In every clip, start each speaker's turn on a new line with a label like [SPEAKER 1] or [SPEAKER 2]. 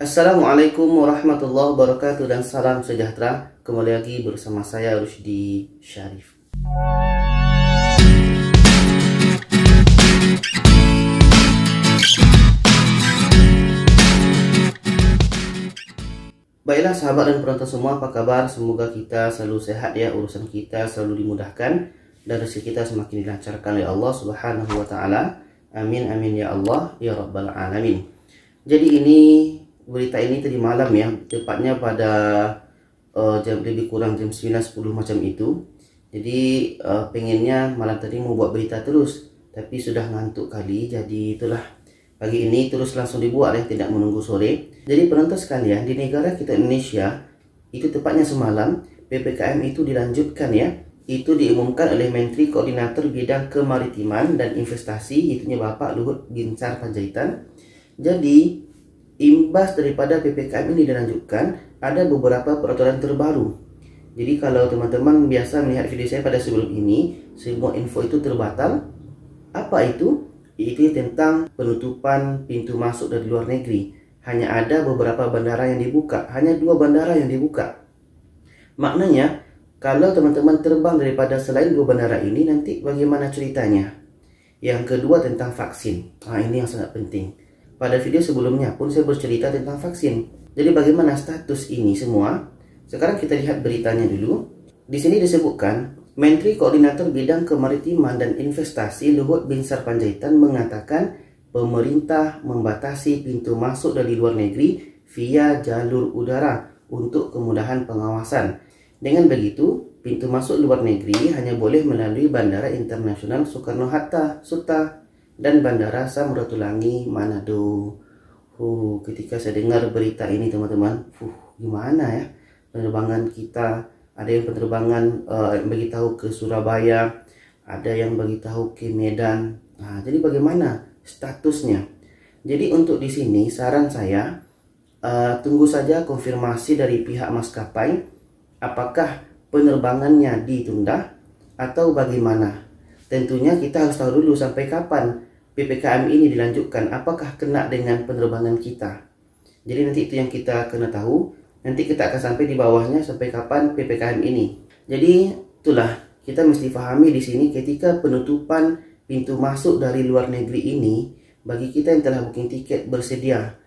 [SPEAKER 1] Assalamualaikum warahmatullahi wabarakatuh dan salam sejahtera. Kembali lagi bersama saya Rusdi Syarif. Baiklah sahabat dan penonton semua, apa kabar? Semoga kita selalu sehat ya, urusan kita selalu dimudahkan dan rezeki kita semakin dilancarkan oleh Allah Subhanahu wa taala. Amin amin ya Allah ya rabbal alamin. Jadi berita ini tadi malam ya, tepatnya pada jam lebih kurang jam 9.10 macam itu. Jadi pengennya malam tadi mau buat berita terus, tapi sudah ngantuk kali, jadi itulah pagi ini terus langsung dibuat ya, tidak menunggu sore. Jadi penonton sekalian, di negara kita Indonesia itu tepatnya semalam PPKM itu dilanjutkan ya. Itu diumumkan oleh Menteri Koordinator Bidang Kemaritiman dan Investasi, itunya Bapak Luhut Binsar Panjaitan. Jadi imbas daripada PPKM ini dilanjutkan, ada beberapa peraturan terbaru. Jadi kalau teman-teman biasa melihat video saya pada sebelum ini, semua info itu terbatal. Apa itu? Itu tentang penutupan pintu masuk dari luar negeri. Hanya ada beberapa bandara yang dibuka, hanya 2 bandara yang dibuka. Maknanya, kalau teman-teman terbang daripada selain 2 bandara ini, nanti bagaimana ceritanya? Yang kedua tentang vaksin. Ini yang sangat penting. Pada video sebelumnya pun saya bercerita tentang vaksin. Jadi bagaimana status ini semua? Sekarang kita lihat beritanya dulu. Di sini disebutkan, Menteri Koordinator Bidang Kemaritiman dan Investasi Luhut Binsar Panjaitan mengatakan pemerintah membatasi pintu masuk dari luar negeri via jalur udara untuk kemudahan pengawasan. Dengan begitu, pintu masuk luar negeri hanya boleh melalui Bandara Internasional Soekarno-Hatta, Suta, dan Bandara Samratulangi, Manado. Ketika saya dengar berita ini teman-teman, gimana ya penerbangan kita? Ada yang penerbangan beritahu ke Surabaya, ada yang beritahu ke Medan. Jadi bagaimana statusnya? Jadi untuk di sini saran saya tunggu saja konfirmasi dari pihak maskapai, apakah penerbangannya ditunda atau bagaimana. Tentunya kita harus tahu dulu sampai kapan PPKM ini dilanjutkan, apakah kena dengan penerbangan kita. Jadi nanti itu yang kita kena tahu. Nanti kita akan sampai di bawahnya sampai kapan PPKM ini. Jadi itulah kita mesti pahami di sini, ketika penutupan pintu masuk dari luar negeri ini, bagi kita yang telah booking tiket bersedia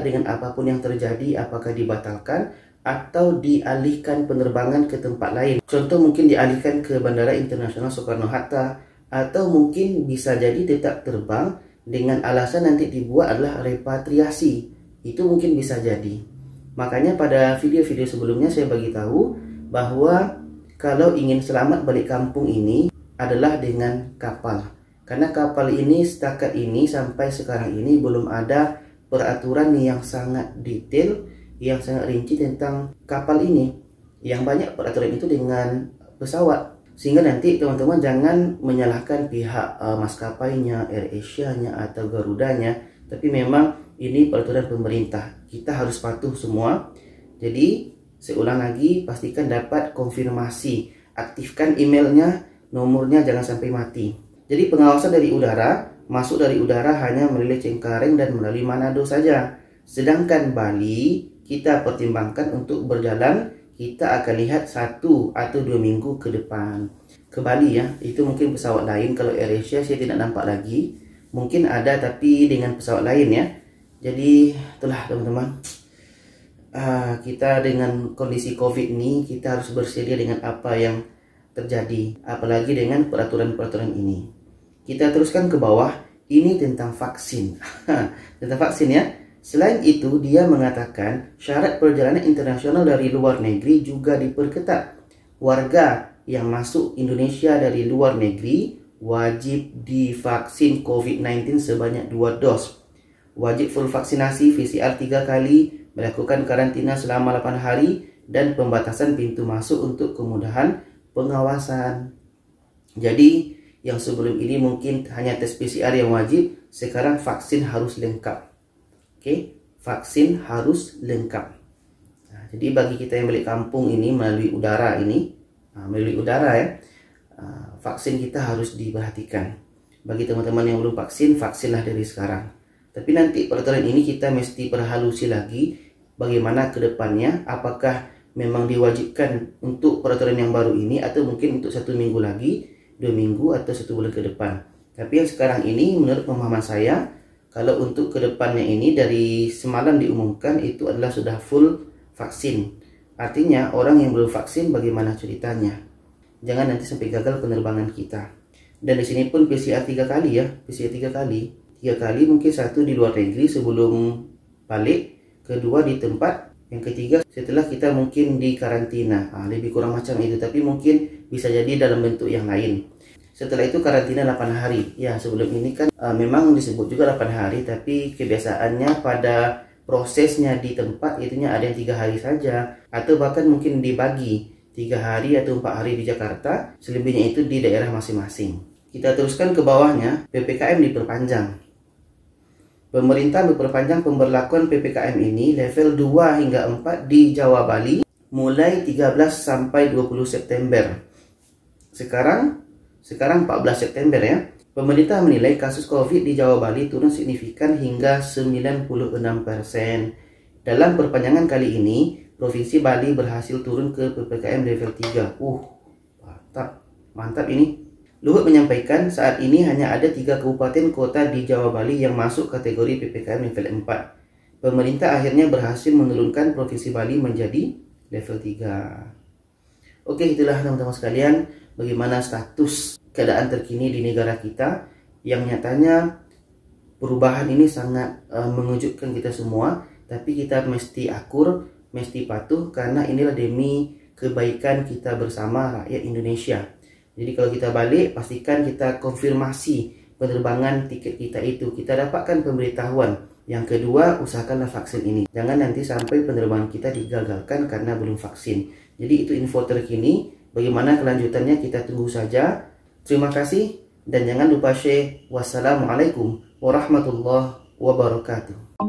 [SPEAKER 1] dengan apapun yang terjadi, apakah dibatalkan atau dialihkan penerbangan ke tempat lain. Contoh mungkin dialihkan ke Bandara Internasional Soekarno-Hatta, atau mungkin bisa jadi tetap terbang dengan alasan nanti dibuat adalah repatriasi. Itu mungkin bisa jadi. Makanya pada video-video sebelumnya saya bagi tahu bahwa kalau ingin selamat balik kampung ini adalah dengan kapal. Karena kapal ini setakat ini sampai sekarang ini belum ada peraturan yang sangat detail, yang sangat rinci tentang kapal ini. Yang banyak peraturan itu dengan pesawat. Sehingga nanti teman-teman jangan menyalahkan pihak maskapainya, AirAsia-nya atau Garudanya. Tapi memang ini peraturan pemerintah. Kita harus patuh semua. Jadi saya ulang lagi, pastikan dapat konfirmasi. Aktifkan emailnya, nomornya jangan sampai mati. Jadi pengawasan dari udara, masuk dari udara hanya melalui Cengkareng dan melalui Manado saja. Sedangkan Bali kita pertimbangkan untuk berjalan, kita akan lihat 1 atau 2 minggu ke depan. Ke Bali ya, itu mungkin pesawat lain. Kalau AirAsia saya tidak nampak lagi. Mungkin ada tapi dengan pesawat lain ya. Jadi itulah teman-teman, kita dengan kondisi COVID ini kita harus bersedia dengan apa yang terjadi, apalagi dengan peraturan-peraturan ini. Kita teruskan ke bawah, ini tentang vaksin. Tentang vaksin ya. Selain itu dia mengatakan syarat perjalanan internasional dari luar negeri juga diperketat. Warga yang masuk Indonesia dari luar negeri wajib divaksin COVID-19 sebanyak 2 dos. Wajib full vaksinasi, PCR 3 kali, melakukan karantina selama 8 hari, dan pembatasan pintu masuk untuk kemudahan pengawasan. Jadi yang sebelum ini mungkin hanya tes PCR yang wajib, sekarang vaksin harus lengkap. Vaksin harus lengkap. Jadi bagi kita yang balik kampung ini melalui udara ya, vaksin kita harus diperhatikan. Bagi teman-teman yang belum vaksin, vaksinlah dari sekarang. Tapi nanti peraturan ini kita mesti perhalusi lagi bagaimana ke depannya, apakah memang diwajibkan untuk peraturan yang baru ini atau mungkin untuk 1 minggu lagi, 2 minggu atau 1 bulan ke depan. Tapi yang sekarang ini menurut pemahaman saya, kalau untuk ke depannya ini dari semalam diumumkan itu adalah sudah full vaksin. Artinya orang yang belum vaksin bagaimana ceritanya? Jangan nanti sampai gagal penerbangan kita. Dan di sini pun PCR 3 kali ya, PCR 3 kali. 3 kali mungkin 1 di luar negeri sebelum balik, kedua di tempat, yang ketiga setelah kita mungkin di karantina. Lebih kurang macam itu, tapi mungkin bisa jadi dalam bentuk yang lain. Setelah itu karantina 8 hari. Ya, sebelum ini kan memang disebut juga 8 hari, tapi kebiasaannya pada prosesnya di tempat itunya ada yang 3 hari saja, atau bahkan mungkin dibagi 3 hari atau 4 hari di Jakarta, selebihnya itu di daerah masing-masing. Kita teruskan ke bawahnya, PPKM diperpanjang. Pemerintah memperpanjang pemberlakuan PPKM ini level 2 hingga 4 di Jawa Bali mulai 13 sampai 20 September. Sekarang 14 September ya. Pemerintah menilai kasus COVID di Jawa Bali turun signifikan hingga 96%. Dalam perpanjangan kali ini, Provinsi Bali berhasil turun ke PPKM level 3. Mantap ini. Luhut menyampaikan saat ini hanya ada 3 kabupaten kota di Jawa Bali yang masuk kategori PPKM level 4. Pemerintah akhirnya berhasil menurunkan Provinsi Bali menjadi level 3. Oke, itulah teman-teman sekalian bagaimana status keadaan terkini di negara kita, yang nyatanya perubahan ini sangat mengejutkan kita semua, tapi kita mesti akur, mesti patuh karena inilah demi kebaikan kita bersama rakyat Indonesia. Jadi kalau kita balik, pastikan kita konfirmasi penerbangan tiket kita itu. Kita dapatkan pemberitahuan. Yang kedua, usahakanlah vaksin ini. Jangan nanti sampai penerbangan kita digagalkan karena belum vaksin. Jadi itu info terkini. Bagaimana kelanjutannya kita tunggu saja. Terima kasih dan jangan lupa share. Wassalamualaikum warahmatullahi wabarakatuh.